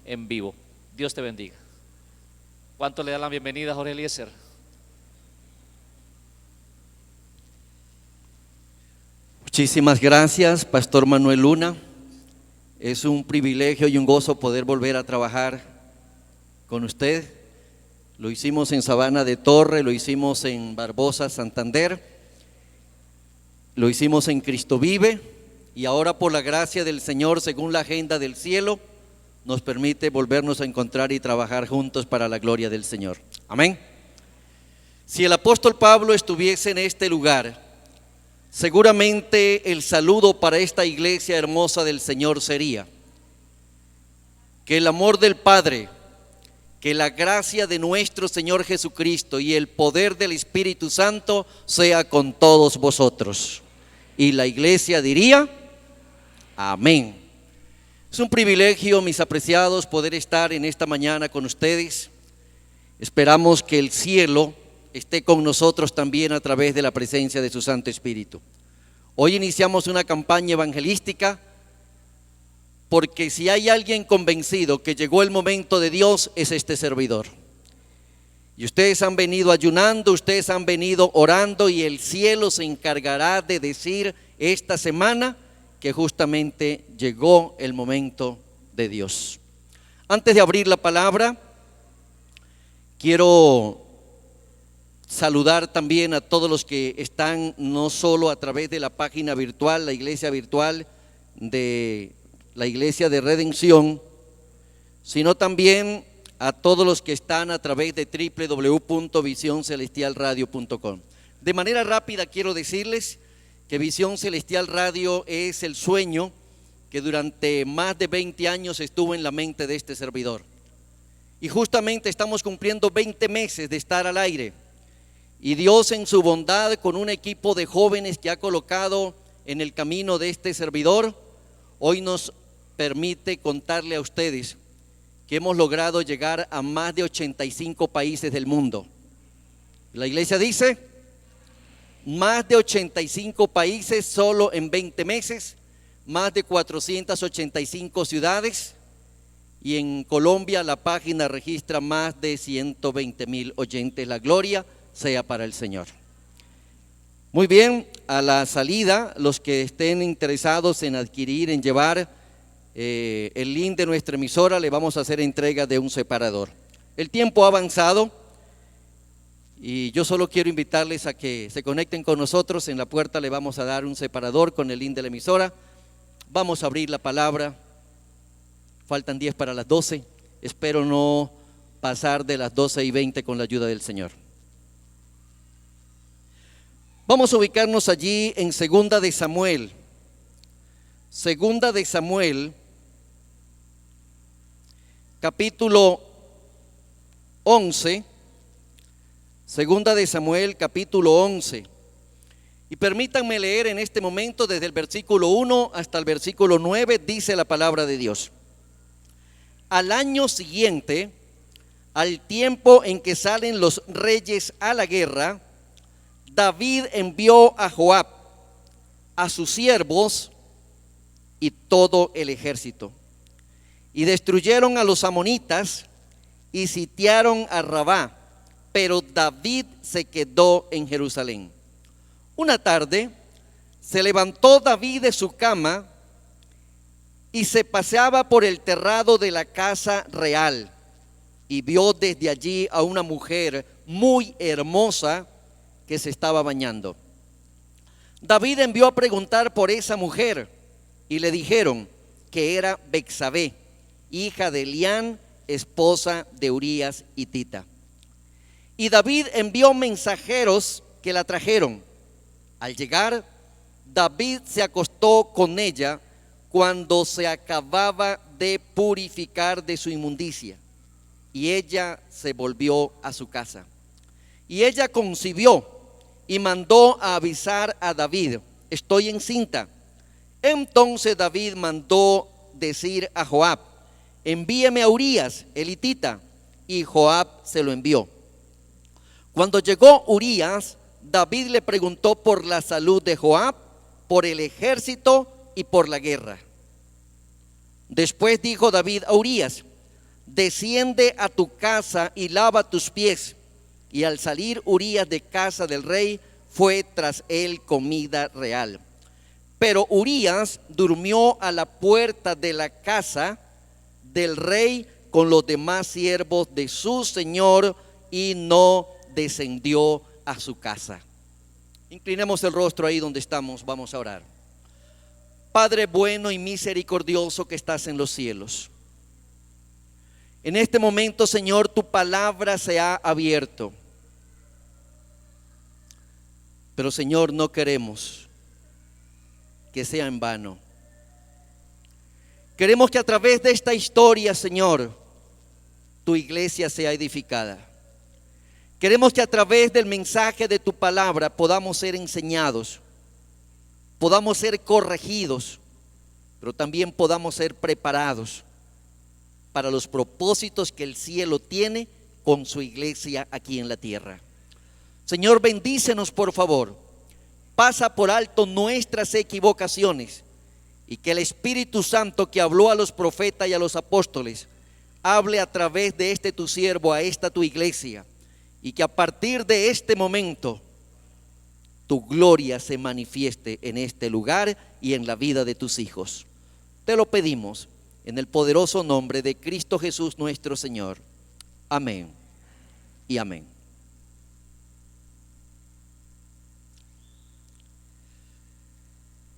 en vivo. Dios te bendiga. ¿Cuánto le da la bienvenida a Jorge Eliezer? Muchísimas gracias, Pastor Manuel Luna. Es un privilegio y un gozo poder volver a trabajar con usted. Lo hicimos en Sabana de Torre, lo hicimos en Barbosa, Santander, lo hicimos en Cristo Vive, y ahora por la gracia del Señor, según la agenda del cielo, nos permite volvernos a encontrar y trabajar juntos para la gloria del Señor. Amén. Si el apóstol Pablo estuviese en este lugar, seguramente el saludo para esta iglesia hermosa del Señor sería: que el amor del Padre, que la gracia de nuestro Señor Jesucristo y el poder del Espíritu Santo sea con todos vosotros. Y la iglesia diría: amén. Es un privilegio, mis apreciados, poder estar en esta mañana con ustedes. Esperamos que el cielo esté con nosotros también a través de la presencia de su Santo Espíritu. Hoy iniciamos una campaña evangelística, porque si hay alguien convencido que llegó el momento de Dios, es este servidor. Y ustedes han venido ayunando, ustedes han venido orando, y el cielo se encargará de decir esta semana que justamente llegó el momento de Dios. Antes de abrir la palabra, quiero saludar también a todos los que están no solo a través de la página virtual, la iglesia virtual de la Iglesia de Redención, sino también a todos los que están a través de www.visioncelestialradio.com. De manera rápida quiero decirles que Visión Celestial Radio es el sueño que durante más de 20 años estuvo en la mente de este servidor. Y justamente estamos cumpliendo 20 meses de estar al aire. Y Dios, en su bondad, con un equipo de jóvenes que ha colocado en el camino de este servidor, hoy nos permite contarle a ustedes que hemos logrado llegar a más de 85 países del mundo. La iglesia dice: más de 85 países solo en 20 meses, más de 485 ciudades, y en Colombia la página registra más de 120,000 oyentes. La gloria sea para el Señor. Muy bien, a la salida, los que estén interesados en adquirir, en llevar el link de nuestra emisora, le vamos a hacer entrega de un separador. El tiempo ha avanzado y yo solo quiero invitarles a que se conecten con nosotros. En la puerta le vamos a dar un separador con el link de la emisora. Vamos a abrir la palabra. Faltan 10 para las 12. Espero no pasar de las 12:20 con la ayuda del Señor. Vamos a ubicarnos allí en Segunda de Samuel. Segunda de Samuel, capítulo 11. Segunda de Samuel, capítulo 11. Y permítanme leer en este momento desde el versículo 1 hasta el versículo 9. Dice la palabra de Dios: al año siguiente, al tiempo en que salen los reyes a la guerra, David envió a Joab, a sus siervos y todo el ejército, y destruyeron a los amonitas y sitiaron a Rabá, pero David se quedó en Jerusalén. Una tarde se levantó David de su cama y se paseaba por el terrado de la casa real, y vio desde allí a una mujer muy hermosa que se estaba bañando. David envió a preguntar por esa mujer, y le dijeron que era Betsabé, hija de Elián, esposa de Urías hitita. Y David envió mensajeros que la trajeron. Al llegar, David se acostó con ella cuando se acababa de purificar de su inmundicia, y ella se volvió a su casa. Y ella concibió y mandó a avisar a David: estoy encinta. Entonces David mandó decir a Joab: envíeme a Urías el hitita. Y Joab se lo envió. Cuando llegó Urías, David le preguntó por la salud de Joab, por el ejército y por la guerra. Después dijo David a Urías: desciende a tu casa y lava tus pies. Y al salir Urías de casa del rey, fue tras él comida real. Pero Urías durmió a la puerta de la casa del rey con los demás siervos de su señor y no descendió a su casa. Inclinemos el rostro ahí donde estamos, vamos a orar. Padre bueno y misericordioso que estás en los cielos, en este momento, Señor, tu palabra se ha abierto. Pero, Señor, no queremos que sea en vano. Queremos que a través de esta historia, Señor, tu iglesia sea edificada. Queremos que a través del mensaje de tu palabra podamos ser enseñados, podamos ser corregidos, pero también podamos ser preparados para los propósitos que el cielo tiene con su iglesia aquí en la tierra. Señor, bendícenos por favor. Pasa por alto nuestras equivocaciones y que el Espíritu Santo que habló a los profetas y a los apóstoles hable a través de este tu siervo a esta tu iglesia, y que a partir de este momento tu gloria se manifieste en este lugar y en la vida de tus hijos. Te lo pedimos en el poderoso nombre de Cristo Jesús nuestro Señor. Amén y amén.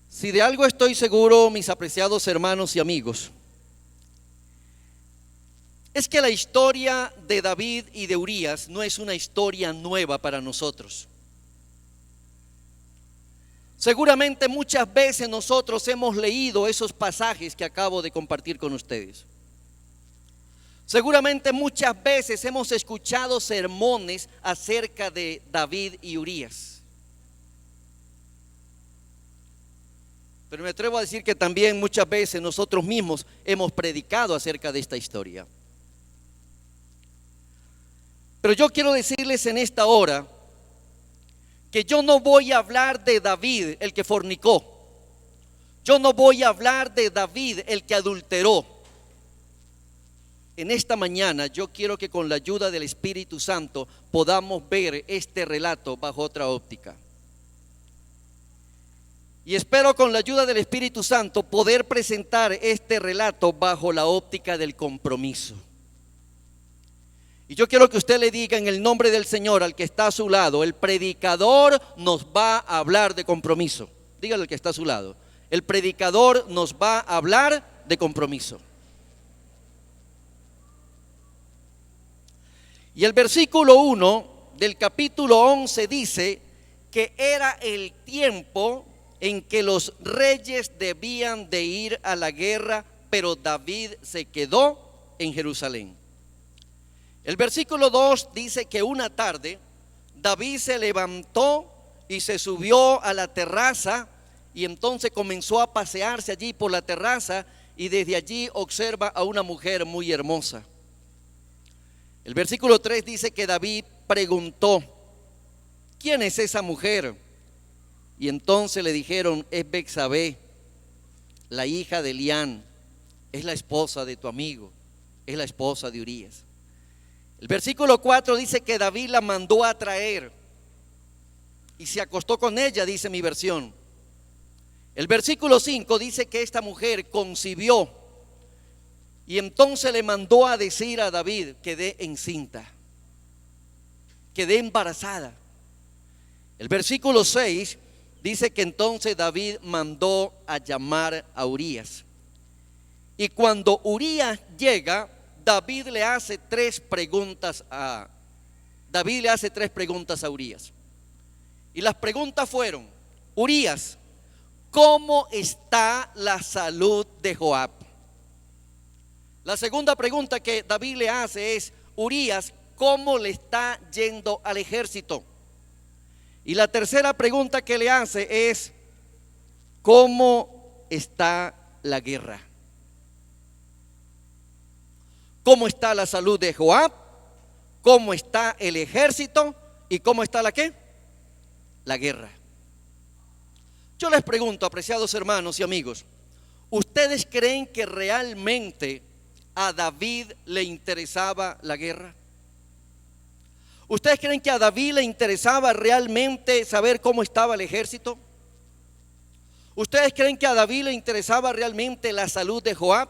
Si de algo estoy seguro, mis apreciados hermanos y amigos, es que la historia de David y de Urías no es una historia nueva para nosotros. Seguramente muchas veces nosotros hemos leído esos pasajes que acabo de compartir con ustedes. Seguramente muchas veces hemos escuchado sermones acerca de David y Urías. Pero me atrevo a decir que también muchas veces nosotros mismos hemos predicado acerca de esta historia. Pero yo quiero decirles en esta hora que yo no voy a hablar de David el que fornicó. Yo no voy a hablar de David el que adulteró. En esta mañana yo quiero que con la ayuda del Espíritu Santo podamos ver este relato bajo otra óptica. Y espero con la ayuda del Espíritu Santo poder presentar este relato bajo la óptica del compromiso. Y yo quiero que usted le diga en el nombre del Señor al que está a su lado: el predicador nos va a hablar de compromiso. Dígale al que está a su lado: el predicador nos va a hablar de compromiso. Y el versículo 1 del capítulo 11 dice que era el tiempo en que los reyes debían de ir a la guerra, pero David se quedó en Jerusalén. El versículo 2 dice que una tarde David se levantó y se subió a la terraza, y entonces comenzó a pasearse allí por la terraza, y desde allí observa a una mujer muy hermosa. El versículo 3 dice que David preguntó: ¿quién es esa mujer? Y entonces le dijeron: es Betsabé, la hija de Elián, es la esposa de tu amigo, es la esposa de Urías. El versículo 4 dice que David la mandó a traer y se acostó con ella, dice mi versión. El versículo 5 dice que esta mujer concibió, y entonces le mandó a decir a David: quedé encinta, quedé embarazada. El versículo 6 dice que entonces David mandó a llamar a Urías. Y cuando Urías llega, David le hace tres preguntas a Urías. Y las preguntas fueron: Urías, ¿cómo está la salud de Joab? La segunda pregunta que David le hace es: Urías, ¿cómo le está yendo al ejército? Y la tercera pregunta que le hace es: ¿cómo está la guerra? ¿Cómo está la salud de Joab? ¿Cómo está el ejército? ¿Y cómo está la qué? La guerra. Yo les pregunto, apreciados hermanos y amigos, ¿ustedes creen que realmente a David le interesaba la guerra? ¿Ustedes creen que a David le interesaba realmente saber cómo estaba el ejército? ¿Ustedes creen que a David le interesaba realmente la salud de Joab?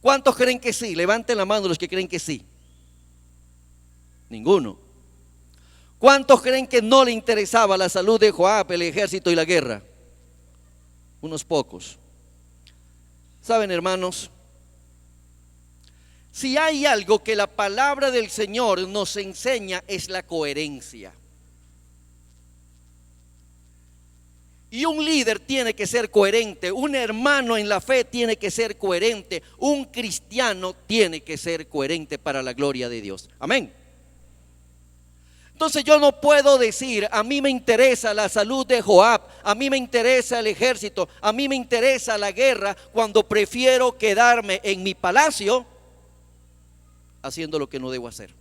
¿Cuántos creen que sí? Levanten la mano los que creen que sí. Ninguno. ¿Cuántos creen que no le interesaba la salud de Joab, el ejército y la guerra? Unos pocos. ¿Saben, hermanos? Si hay algo que la palabra del Señor nos enseña es la coherencia. Y un líder tiene que ser coherente, un hermano en la fe tiene que ser coherente, un cristiano tiene que ser coherente para la gloria de Dios. Amén. Entonces yo no puedo decir, a mí me interesa la salud de Joab, a mí me interesa el ejército, a mí me interesa la guerra, cuando prefiero quedarme en mi palacio haciendo lo que no debo hacer.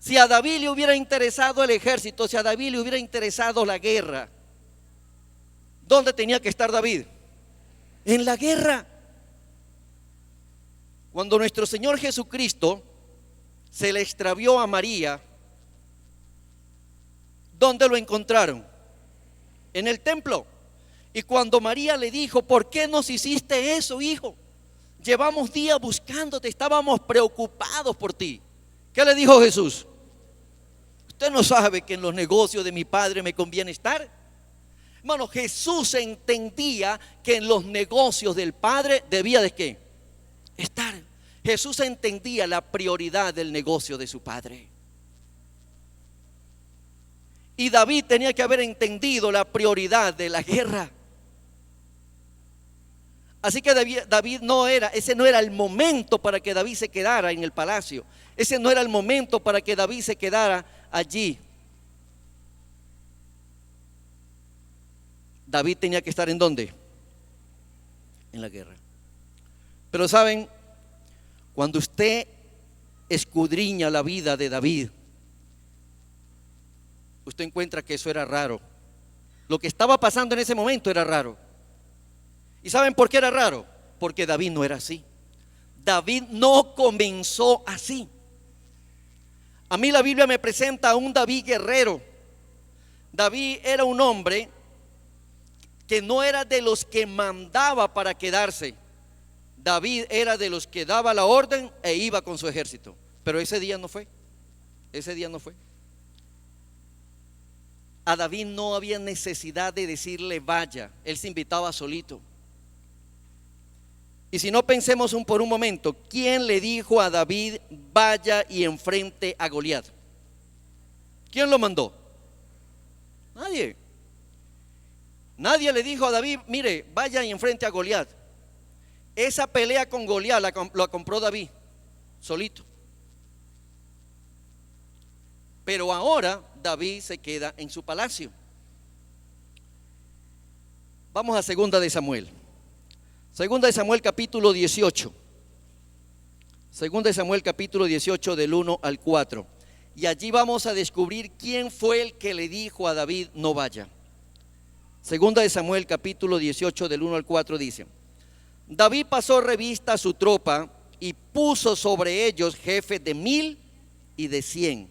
Si a David le hubiera interesado el ejército, si a David le hubiera interesado la guerra, ¿dónde tenía que estar David? En la guerra. Cuando nuestro Señor Jesucristo se le extravió a María, ¿dónde lo encontraron? En el templo. Y cuando María le dijo, ¿por qué nos hiciste eso, hijo? Llevamos días buscándote, estábamos preocupados por ti. ¿Qué le dijo Jesús? Usted no sabe que en los negocios de mi Padre me conviene estar. Hermano, Jesús entendía que en los negocios del Padre debía de ¿qué? Estar. Jesús entendía la prioridad del negocio de su Padre. Y David tenía que haber entendido la prioridad de la guerra. Así que ese no era el momento para que David se quedara en el palacio. Ese no era el momento para que David se quedara allí. David tenía que estar ¿en dónde? En la guerra. Pero saben, cuando usted escudriña la vida de David, usted encuentra que eso era raro. Lo que estaba pasando en ese momento era raro. ¿Y saben por qué era raro? Porque David no era así. David no comenzó así. A mí la Biblia me presenta a un David guerrero. David era un hombre que no era de los que mandaba para quedarse. David era de los que daba la orden e iba con su ejército. Pero ese día no fue. Ese día no fue. A David no había necesidad de decirle vaya. Él se invitaba solito. Y si no, pensemos por un momento, ¿quién le dijo a David vaya y enfrente a Goliat? ¿Quién lo mandó? Nadie. Nadie le dijo a David, mire, vaya y enfrente a Goliat. Esa pelea con Goliat la compró David solito. Pero ahora David se queda en su palacio. Vamos a segunda de Samuel. Segunda de Samuel capítulo 18. Segunda de Samuel capítulo 18 del 1 al 4. Y allí vamos a descubrir quién fue el que le dijo a David no vaya. Segunda de Samuel capítulo 18 del 1 al 4 dice: David pasó revista a su tropa y puso sobre ellos jefes de 1000 y de 100.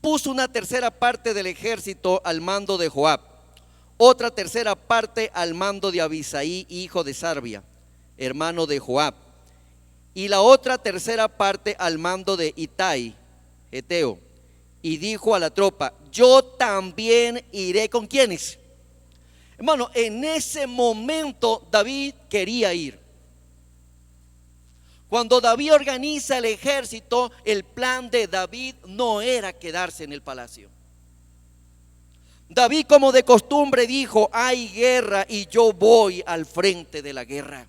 Puso una tercera parte del ejército al mando de Joab, otra tercera parte al mando de Abisaí, hijo de Sarbia, hermano de Joab, y la otra tercera parte al mando de Itai, Geteo. Y dijo a la tropa: yo también iré. ¿Con quiénes? Hermano, en ese momento David quería ir. Cuando David organiza el ejército, el plan de David no era quedarse en el palacio. David, como de costumbre, dijo: hay guerra y yo voy al frente de la guerra.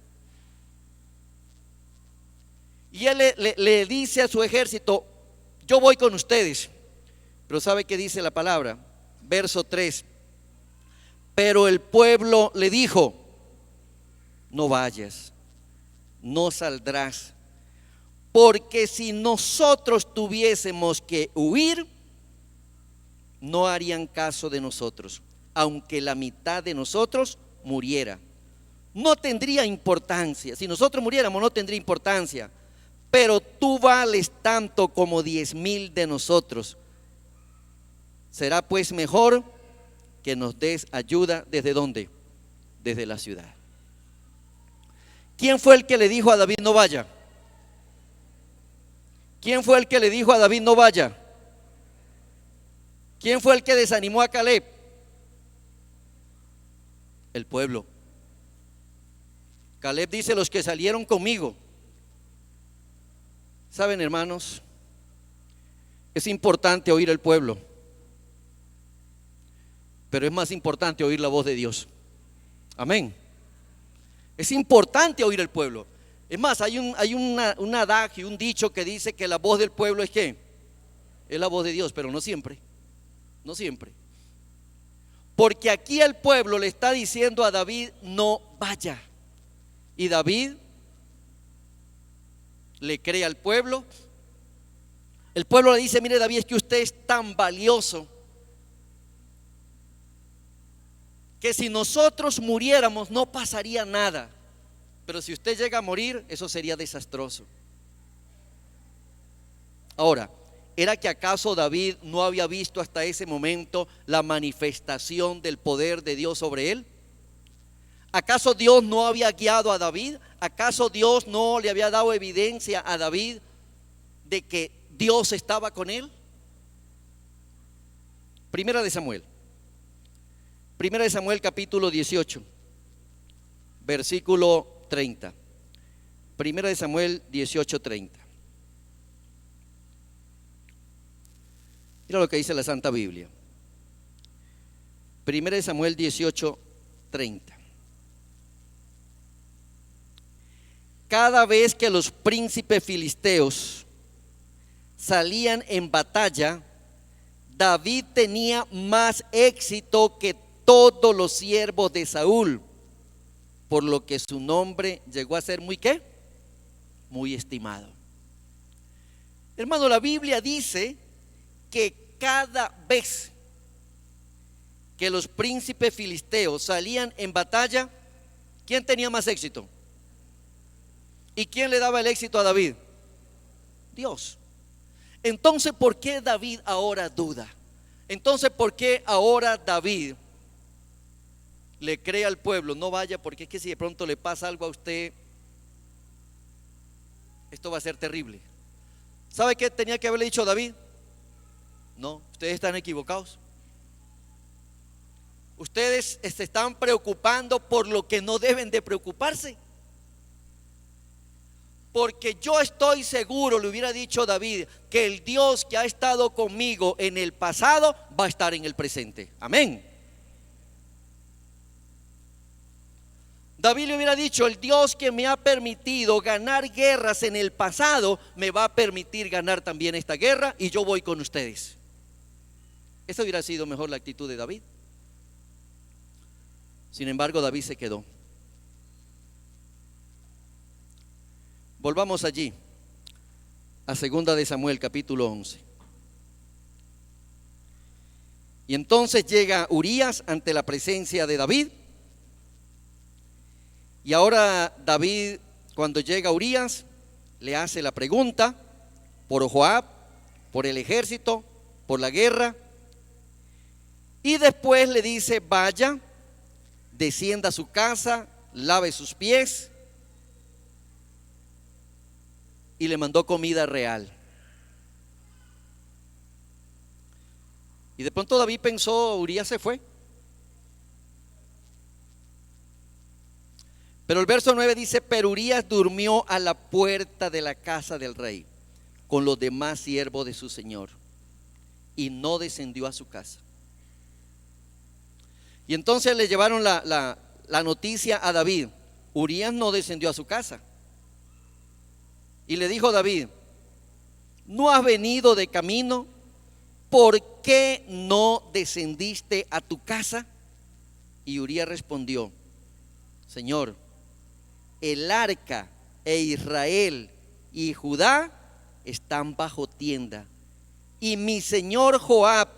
Y él le dice a su ejército: yo voy con ustedes. Pero ¿sabe qué dice la palabra? Verso 3. Pero el pueblo le dijo: no vayas, no saldrás, porque si nosotros tuviésemos que huir, no harían caso de nosotros, aunque la mitad de nosotros muriera. no tendría importancia. Si nosotros muriéramos no tendría importancia. Pero tú vales tanto como 10,000 de nosotros. Será pues mejor que nos des ayuda. ¿Desde dónde? Desde la ciudad. ¿Quién fue el que le dijo a David no vaya? ¿Quién fue el que le dijo a David no vaya? ¿Quién fue el que desanimó a Caleb? El pueblo. Caleb dice: los que salieron conmigo. Saben, hermanos, es importante oír el pueblo, pero es más importante oír la voz de Dios. Amén. Es importante oír el pueblo. Es más, hay un adagio, un dicho que dice que la voz del pueblo es ¿qué? Es la voz de Dios, pero no siempre. No siempre. Porque aquí el pueblo le está diciendo a David no vaya. Y David le cree al pueblo. El pueblo le dice: mire David, es que usted es tan valioso que si nosotros muriéramos no pasaría nada, pero si usted llega a morir, eso sería desastroso. Ahora, ¿era que acaso David no había visto hasta ese momento la manifestación del poder de Dios sobre él? ¿Acaso Dios no había guiado a David? ¿Acaso Dios no le había dado evidencia a David de que Dios estaba con él? Primera de Samuel capítulo 18, versículo 30. Primera de Samuel 18:30. Mira lo que dice la Santa Biblia. Primera de Samuel 18:30. Cada vez que los príncipes filisteos salían en batalla, David tenía más éxito que todos los siervos de Saúl, por lo que su nombre llegó a ser muy ¿qué? Muy estimado. Hermano, la Biblia dice que cada vez que los príncipes filisteos salían en batalla, ¿quién tenía más éxito? ¿Y quién le daba el éxito a David? Dios. Entonces, ¿por qué David ahora duda? Entonces, ¿por qué ahora David le cree al pueblo? No vaya, porque es que si de pronto le pasa algo a usted, esto va a ser terrible. ¿Sabe qué tenía que haberle dicho David? No, ustedes están equivocados. Ustedes se están preocupando por lo que no deben de preocuparse. Porque yo estoy seguro, le hubiera dicho David, que el Dios que ha estado conmigo en el pasado va a estar en el presente. Amén. David le hubiera dicho: el Dios que me ha permitido ganar guerras en el pasado me va a permitir ganar también esta guerra, y yo voy con ustedes. Esa hubiera sido mejor la actitud de David. Sin embargo, David se quedó. Volvamos allí a segunda de Samuel capítulo 11. Y entonces llega Urías ante la presencia de David. Y ahora David, cuando llega Urías, le hace la pregunta por Joab, por el ejército, por la guerra. Y después le dice: vaya, descienda a su casa, lave sus pies. Y le mandó comida real. Y de pronto David pensó: Urías se fue. Pero el verso 9 dice: pero Urías durmió a la puerta de la casa del rey con los demás siervos de su señor, y no descendió a su casa. Y entonces le llevaron la noticia a David: Urías no descendió a su casa. Y le dijo David: ¿no has venido de camino? ¿Por qué no descendiste a tu casa? Y Urías respondió: Señor, el arca e Israel y Judá están bajo tienda, y mi señor Joab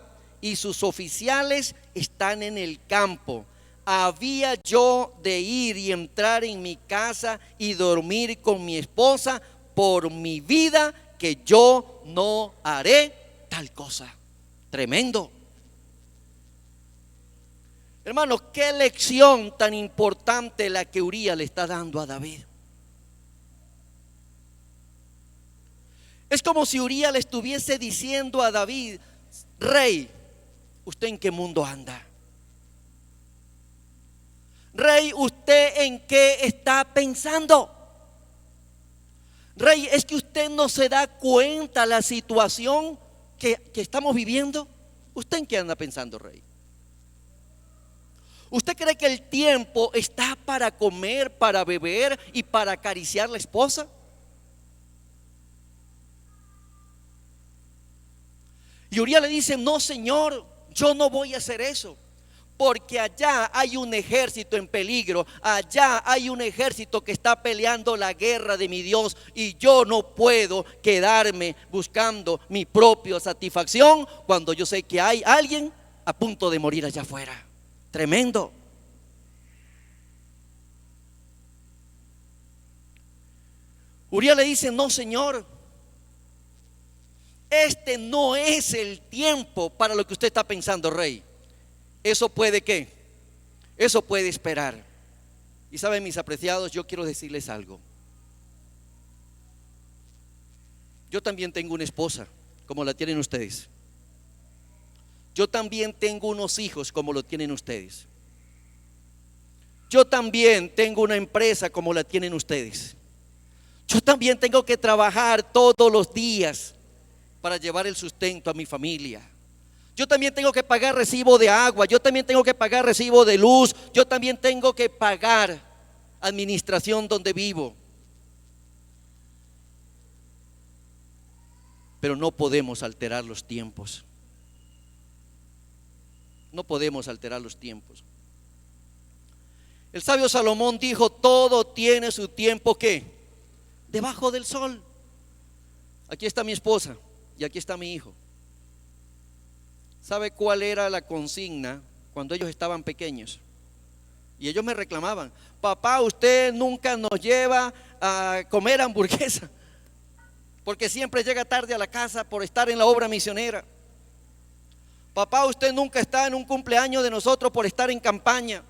y sus oficiales están en el campo. había yo de ir y entrar en mi casa y dormir con mi esposa? Por mi vida que yo no haré tal cosa. Tremendo. Hermanos, qué lección tan importante la que Urías le está dando a David. Es como si Urías le estuviese diciendo a David: rey, ¿usted en qué mundo anda? Rey, ¿usted en qué está pensando? Rey, ¿es que usted no se da cuenta la situación que estamos viviendo? ¿Usted en qué anda pensando, rey? ¿Usted cree que el tiempo está para comer, para beber y para acariciar a la esposa? Y Urías le dice: no, señor, yo no voy a hacer eso, porque allá hay un ejército en peligro, allá hay un ejército que está peleando la guerra de mi Dios, y yo no puedo quedarme buscando mi propia satisfacción cuando yo sé que hay alguien a punto de morir allá afuera. Tremendo. Urías le dice: no, señor, este no es el tiempo para lo que usted está pensando, rey. Eso puede ¿qué? Eso puede esperar. Y saben, mis apreciados, yo quiero decirles algo. Yo también tengo una esposa como la tienen ustedes. Yo también tengo unos hijos como lo tienen ustedes. Yo también tengo una empresa como la tienen ustedes. Yo también tengo que trabajar todos los días para llevar el sustento a mi familia. Yo también tengo que pagar recibo de agua, yo también tengo que pagar recibo de luz, yo también tengo que pagar administración donde vivo. Pero no podemos alterar los tiempos. No podemos alterar los tiempos. El sabio Salomón dijo: todo tiene su tiempo ¿qué? Debajo del sol. Aquí está mi esposa y aquí está mi hijo. ¿Sabe cuál era la consigna cuando ellos estaban pequeños? Y ellos me reclamaban: papá, usted nunca nos lleva a comer hamburguesa, porque siempre llega tarde a la casa por estar en la obra misionera. Papá, usted nunca está en un cumpleaños de nosotros por estar en campaña.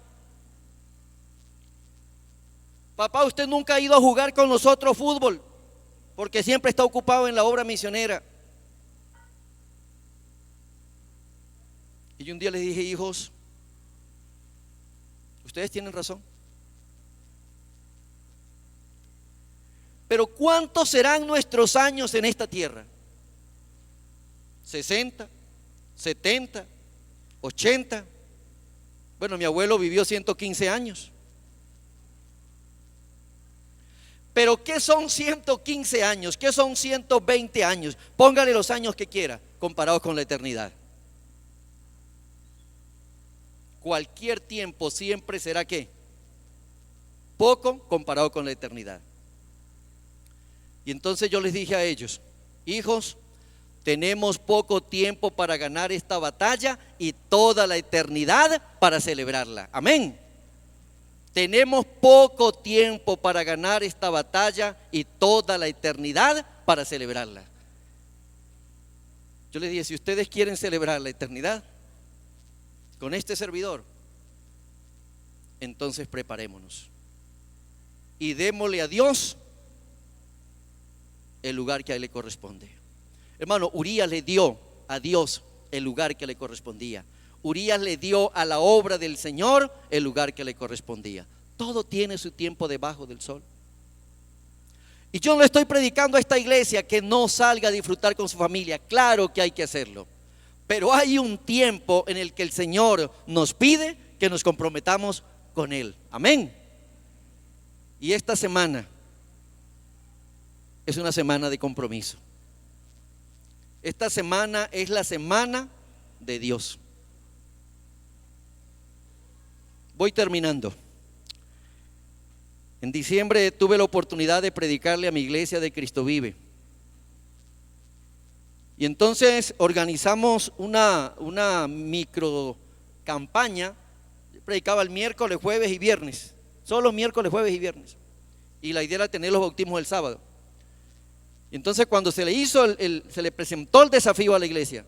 Papá, usted nunca ha ido a jugar con nosotros fútbol, porque siempre está ocupado en la obra misionera. Y yo un día les dije: hijos, ustedes tienen razón. Pero ¿cuántos serán nuestros años en esta tierra? 60, 70, 80. Bueno, mi abuelo vivió 115 años. Pero ¿qué son 115 años? ¿Qué son 120 años? Póngale los años que quiera comparados con la eternidad. Cualquier tiempo siempre será ¿qué? Poco comparado con la eternidad. Y entonces yo les dije a ellos: hijos, tenemos poco tiempo para ganar esta batalla y toda la eternidad para celebrarla. Amén. Tenemos poco tiempo para ganar esta batalla y toda la eternidad para celebrarla. Yo les dije: si ustedes quieren celebrar la eternidad con este servidor, entonces preparémonos y démosle a Dios el lugar que a él le corresponde. Hermano, Urías le dio a Dios el lugar que le correspondía. Urías le dio a la obra del Señor el lugar que le correspondía. Todo tiene su tiempo debajo del sol. Y yo no estoy predicando a esta iglesia que no salga a disfrutar con su familia. Claro que hay que hacerlo, pero hay un tiempo en el que el Señor nos pide que nos comprometamos con Él. Amén. Y esta semana es una semana de compromiso. Esta semana es la semana de Dios. Voy terminando. En diciembre tuve la oportunidad de predicarle a mi iglesia de Cristo Vive. Y entonces organizamos una micro campaña predicaba el miércoles, jueves y viernes, solo miércoles, jueves y viernes. Y la idea era tener los bautismos el sábado. Entonces cuando se le hizo, se le presentó el desafío a la iglesia: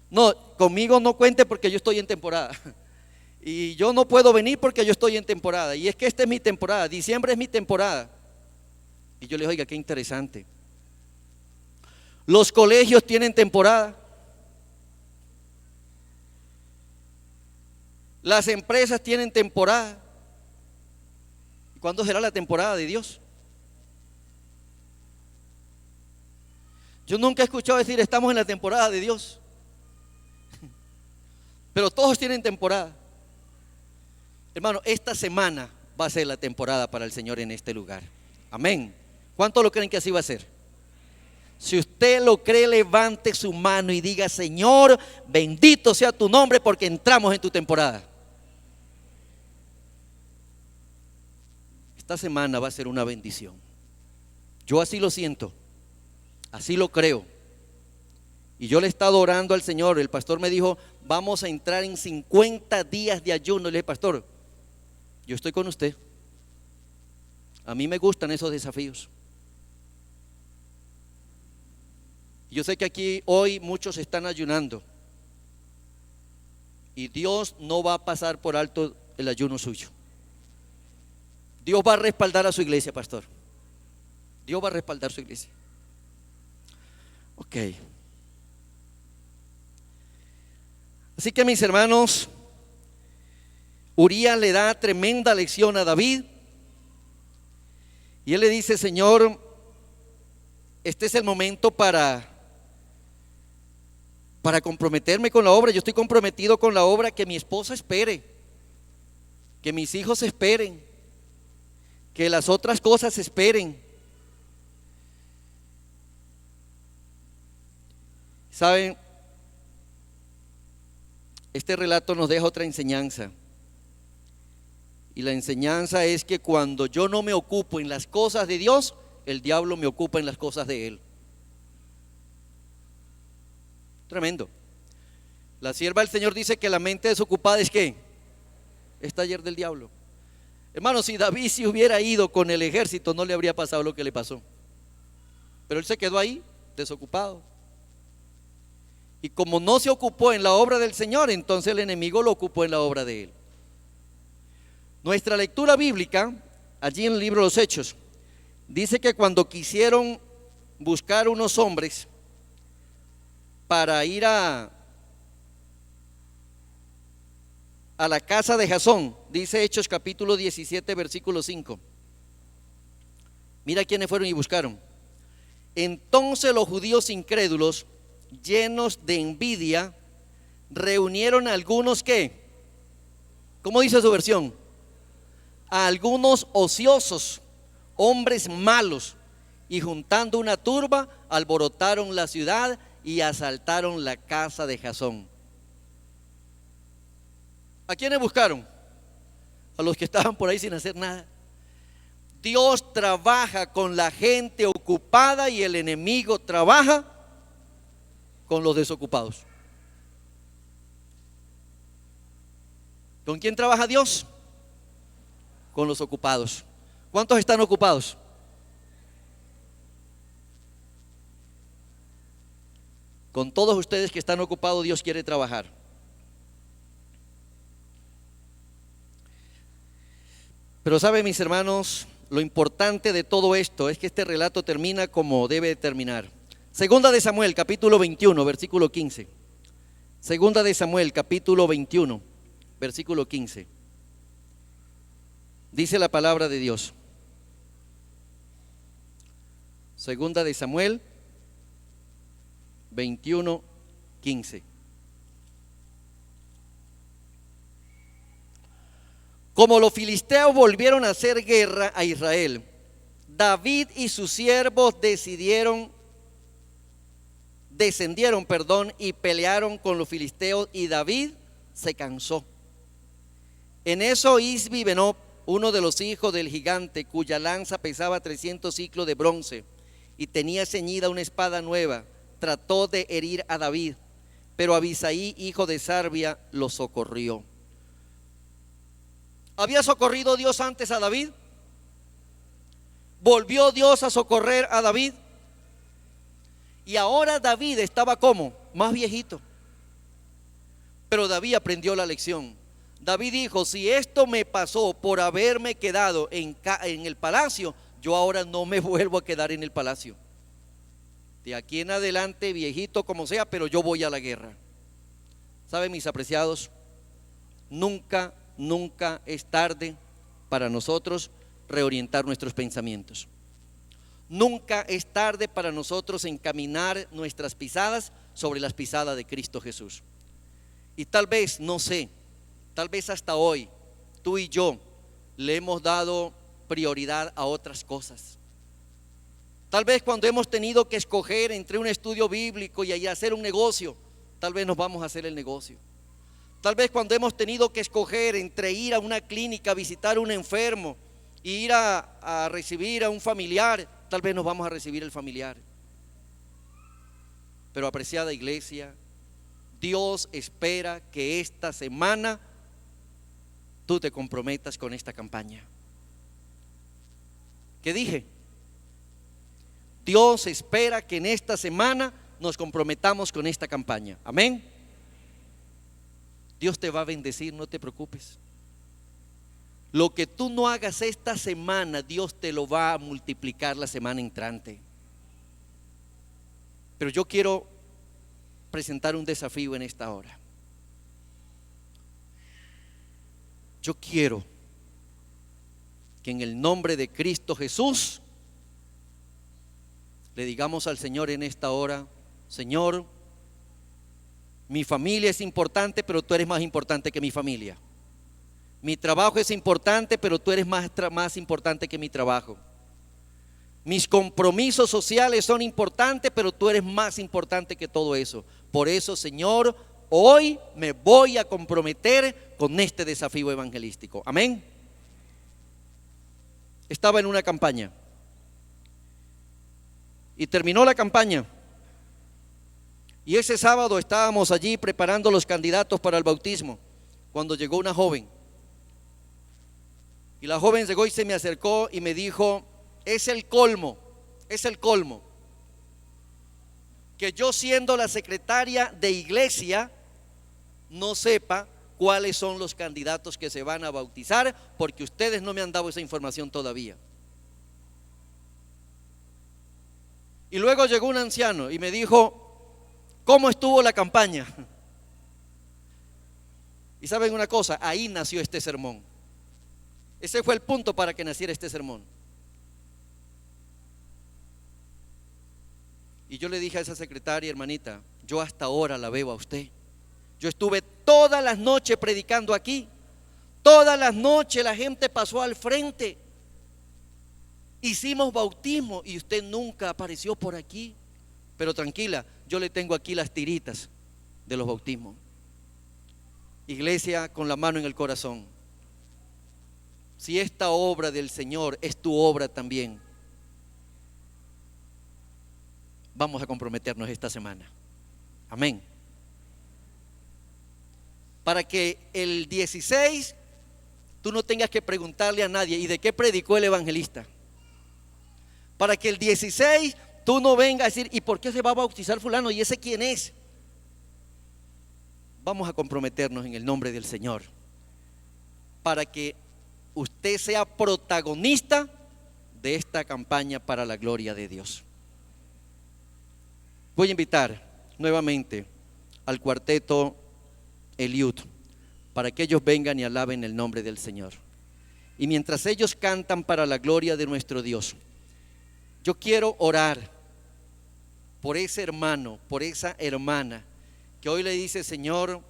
no, conmigo no cuente porque yo estoy en temporada. Y yo no puedo venir porque yo estoy en temporada. Y es que esta es mi temporada, diciembre es mi temporada. Y yo le digo: oiga, qué interesante. Los colegios tienen temporada. Las empresas tienen temporada. ¿Cuándo será la temporada de Dios? Yo nunca he escuchado decir estamos en la temporada de Dios. Pero todos tienen temporada. Hermano, esta semana va a ser la temporada para el Señor en este lugar. Amén. ¿Cuántos lo creen que así va a ser? Si usted lo cree, levante su mano y diga: Señor, bendito sea tu nombre porque entramos en tu temporada. Esta semana va a ser una bendición. Yo así lo siento, así lo creo. Y yo le he estado orando al Señor. El pastor me dijo: vamos a entrar en 50 días de ayuno. Le dije: pastor, yo estoy con usted. A mí me gustan esos desafíos. Yo sé que aquí hoy muchos están ayunando y Dios no va a pasar por alto el ayuno suyo. Dios va a respaldar a su iglesia, pastor. Dios va a respaldar su iglesia. Ok. Así que, mis hermanos, Urías le da tremenda lección a David y él le dice: Señor, este es el momento para comprometerme con la obra. Yo estoy comprometido con la obra. Que mi esposa espere, que mis hijos esperen, que las otras cosas esperen. ¿Saben? Este relato nos deja otra enseñanza. Y la enseñanza es que cuando yo no me ocupo en las cosas de Dios, el diablo me ocupa en las cosas de él. Tremendo. La sierva del Señor dice que la mente desocupada es ¿qué? Es taller del diablo. Hermano, si David se hubiera ido con el ejército, no le habría pasado lo que le pasó. Pero él se quedó ahí, desocupado. Y como no se ocupó en la obra del Señor, entonces el enemigo lo ocupó en la obra de él. Nuestra lectura bíblica, allí en el libro de los Hechos, dice que cuando quisieron buscar unos hombres para ir a la casa de Jasón, dice Hechos capítulo 17 versículo 5. Mira quiénes fueron y buscaron. Entonces los judíos incrédulos, llenos de envidia, reunieron a algunos ¿qué? ¿Cómo dice su versión? A algunos ociosos, hombres malos, y juntando una turba, alborotaron la ciudad y asaltaron la casa de Jasón. ¿A quiénes buscaron? A los que estaban por ahí sin hacer nada. Dios trabaja con la gente ocupada y el enemigo trabaja con los desocupados. ¿Con quién trabaja Dios? Con los ocupados. ¿Cuántos están ocupados? Con todos ustedes que están ocupados, Dios quiere trabajar. Pero saben, mis hermanos, lo importante de todo esto es que este relato termina como debe terminar. Segunda de Samuel, capítulo 21, versículo 15. Segunda de Samuel, capítulo 21, versículo 15. Dice la palabra de Dios. Segunda de Samuel 21, 15. Como los filisteos volvieron a hacer guerra a Israel, David y sus siervos descendieron y pelearon con los filisteos, y David se cansó. En eso Isbi-Benob, uno de los hijos del gigante, cuya lanza pesaba 300 ciclos de bronce y tenía ceñida una espada nueva, trató de herir a David, pero Abisai, hijo de Sarbia, lo socorrió. ¿Había socorrido Dios antes a David? ¿Volvió Dios a socorrer a David? Y ahora David estaba como más viejito. Pero David aprendió la lección. David dijo: si esto me pasó por haberme quedado en el palacio, yo ahora no me vuelvo a quedar en el palacio. De aquí en adelante, viejito como sea, pero yo voy a la guerra. ¿Saben, mis apreciados? Nunca es tarde para nosotros reorientar nuestros pensamientos. Nunca es tarde para nosotros encaminar nuestras pisadas sobre las pisadas de Cristo Jesús. Y tal vez, no sé, tal vez hasta hoy tú y yo le hemos dado prioridad a otras cosas. Tal vez cuando hemos tenido que escoger entre un estudio bíblico y hacer un negocio, tal vez nos vamos a hacer el negocio. Tal vez cuando hemos tenido que escoger entre ir a una clínica, visitar a un enfermo e ir a recibir a un familiar, tal vez nos vamos a recibir el familiar. Pero, apreciada iglesia, Dios espera que esta semana tú te comprometas con esta campaña. ¿Qué dije? Dios espera que en esta semana nos comprometamos con esta campaña. Amén. Dios te va a bendecir, no te preocupes. Lo que tú no hagas esta semana, Dios te lo va a multiplicar la semana entrante. Pero yo quiero presentar un desafío en esta hora. Yo quiero que en el nombre de Cristo Jesús le digamos al Señor en esta hora: Señor, mi familia es importante, pero tú eres más importante que mi familia. Mi trabajo es importante, pero tú eres más importante que mi trabajo. Mis compromisos sociales son importantes, pero tú eres más importante que todo eso. Por eso, Señor, hoy me voy a comprometer con este desafío evangelístico. Amén. Estaba en una campaña y terminó la campaña. Y ese sábado estábamos allí preparando los candidatos para el bautismo, cuando llegó una joven. Y la joven llegó y se me acercó y me dijo: es el colmo que yo, siendo la secretaria de iglesia, no sepa cuáles son los candidatos que se van a bautizar, porque ustedes no me han dado esa información todavía. Y luego llegó un anciano y me dijo: ¿cómo estuvo la campaña? Y saben una cosa, ahí nació este sermón. Ese fue el punto para que naciera este sermón. Y yo le dije a esa secretaria: hermanita, yo hasta ahora la veo a usted. Yo estuve todas las noches predicando aquí. Todas las noches la gente pasó al frente. Hicimos bautismo y usted nunca apareció por aquí. Pero tranquila, yo le tengo aquí las tiritas de los bautismos. Iglesia, con la mano en el corazón, si esta obra del Señor es tu obra también, vamos a comprometernos esta semana. Amén. Para que el 16 tú no tengas que preguntarle a nadie: ¿y de qué predicó el evangelista? Para que el 16 tú no vengas a decir: ¿y por qué se va a bautizar fulano? ¿Y ese quién es? Vamos a comprometernos en el nombre del Señor para que usted sea protagonista de esta campaña para la gloria de Dios. Voy a invitar nuevamente al cuarteto Eliud para que ellos vengan y alaben el nombre del Señor. Y mientras ellos cantan para la gloria de nuestro Dios, yo quiero orar por ese hermano, por esa hermana que hoy le dice: Señor,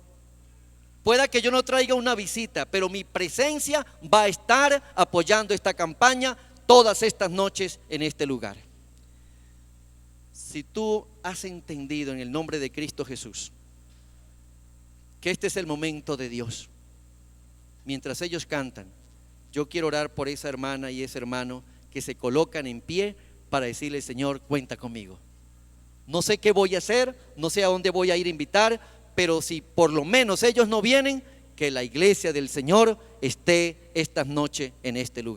pueda que yo no traiga una visita, pero mi presencia va a estar apoyando esta campaña todas estas noches en este lugar. Si tú has entendido en el nombre de Cristo Jesús que este es el momento de Dios, mientras ellos cantan, yo quiero orar por esa hermana y ese hermano que se colocan en pie para decirle: Señor, cuenta conmigo. No sé qué voy a hacer, no sé a dónde voy a ir a invitar, pero si por lo menos ellos no vienen, que la iglesia del Señor esté esta noche en este lugar.